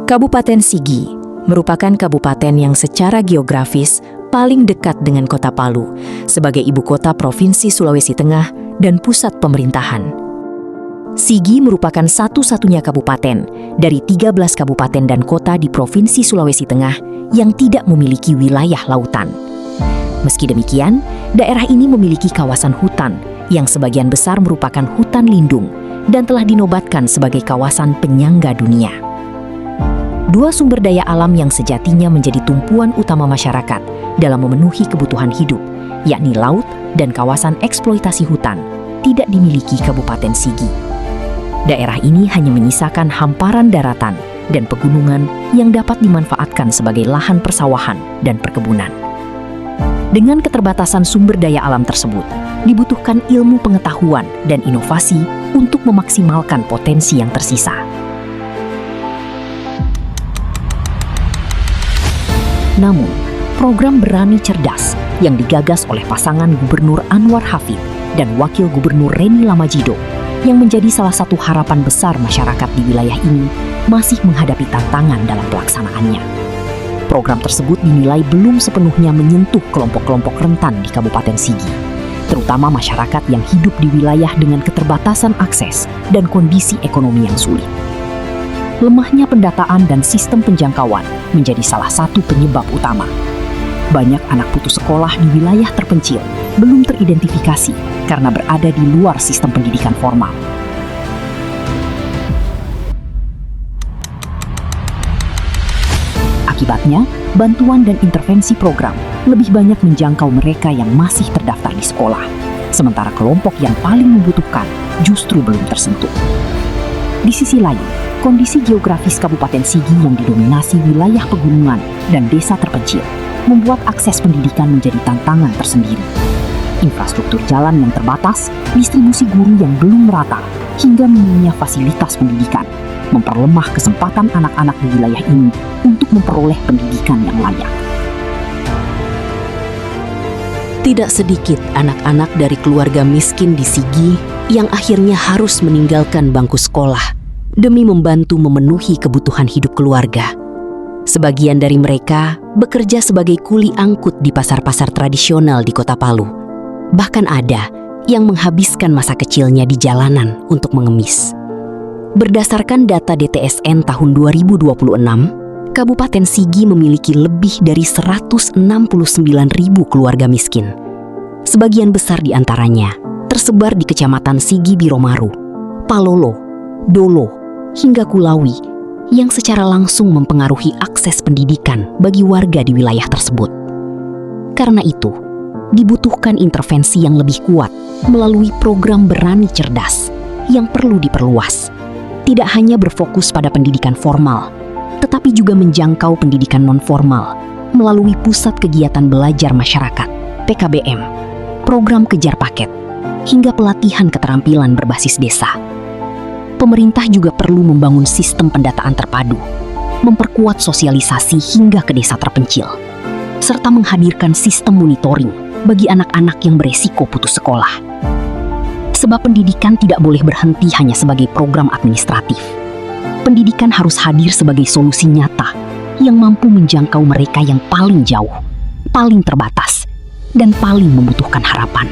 Kabupaten Sigi merupakan kabupaten yang secara geografis paling dekat dengan kota Palu sebagai ibu kota Provinsi Sulawesi Tengah dan pusat pemerintahan. Sigi merupakan satu-satunya kabupaten dari 13 kabupaten dan kota di Provinsi Sulawesi Tengah yang tidak memiliki wilayah lautan. Meski demikian, daerah ini memiliki kawasan hutan yang sebagian besar merupakan hutan lindung dan telah dinobatkan sebagai kawasan penyangga dunia. Dua sumber daya alam yang sejatinya menjadi tumpuan utama masyarakat dalam memenuhi kebutuhan hidup, yakni laut dan kawasan eksploitasi hutan, tidak dimiliki Kabupaten Sigi. Daerah ini hanya menyisakan hamparan daratan dan pegunungan yang dapat dimanfaatkan sebagai lahan persawahan dan perkebunan. Dengan keterbatasan sumber daya alam tersebut, dibutuhkan ilmu pengetahuan dan inovasi untuk memaksimalkan potensi yang tersisa. Namun, program Berani Cerdas yang digagas oleh pasangan Gubernur Anwar Hafid dan Wakil Gubernur Reni Lamajido yang menjadi salah satu harapan besar masyarakat di wilayah ini masih menghadapi tantangan dalam pelaksanaannya. Program tersebut dinilai belum sepenuhnya menyentuh kelompok-kelompok rentan di Kabupaten Sigi, terutama masyarakat yang hidup di wilayah dengan keterbatasan akses dan kondisi ekonomi yang sulit. Lemahnya pendataan dan sistem penjangkauan menjadi salah satu penyebab utama. Banyak anak putus sekolah di wilayah terpencil belum teridentifikasi karena berada di luar sistem pendidikan formal. Akibatnya, bantuan dan intervensi program lebih banyak menjangkau mereka yang masih terdaftar di sekolah, sementara kelompok yang paling membutuhkan justru belum tersentuh. Di sisi lain, kondisi geografis Kabupaten Sigi yang didominasi wilayah pegunungan dan desa terpencil membuat akses pendidikan menjadi tantangan tersendiri. Infrastruktur jalan yang terbatas, distribusi guru yang belum merata, hingga minimnya fasilitas pendidikan memperlemah kesempatan anak-anak di wilayah ini untuk memperoleh pendidikan yang layak. Tidak sedikit anak-anak dari keluarga miskin di Sigi yang akhirnya harus meninggalkan bangku sekolah demi membantu memenuhi kebutuhan hidup keluarga. Sebagian dari mereka bekerja sebagai kuli angkut di pasar-pasar tradisional di kota Palu. Bahkan ada yang menghabiskan masa kecilnya di jalanan untuk mengemis. Berdasarkan data DTSN tahun 2026, Kabupaten Sigi memiliki lebih dari 169.000 keluarga miskin. Sebagian besar di antaranya tersebar di Kecamatan Sigi Biromaru, Palolo, Dolo, hingga Kulawi yang secara langsung mempengaruhi akses pendidikan bagi warga di wilayah tersebut. Karena itu, dibutuhkan intervensi yang lebih kuat melalui program Berani Cerdas yang perlu diperluas. Tidak hanya berfokus pada pendidikan formal, tetapi juga menjangkau pendidikan non-formal melalui Pusat Kegiatan Belajar Masyarakat, PKBM, program kejar paket, hingga pelatihan keterampilan berbasis desa. Pemerintah juga perlu membangun sistem pendataan terpadu, memperkuat sosialisasi hingga ke desa terpencil, serta menghadirkan sistem monitoring bagi anak-anak yang beresiko putus sekolah. Sebab pendidikan tidak boleh berhenti hanya sebagai program administratif. Pendidikan harus hadir sebagai solusi nyata yang mampu menjangkau mereka yang paling jauh, paling terbatas, dan paling membutuhkan harapan.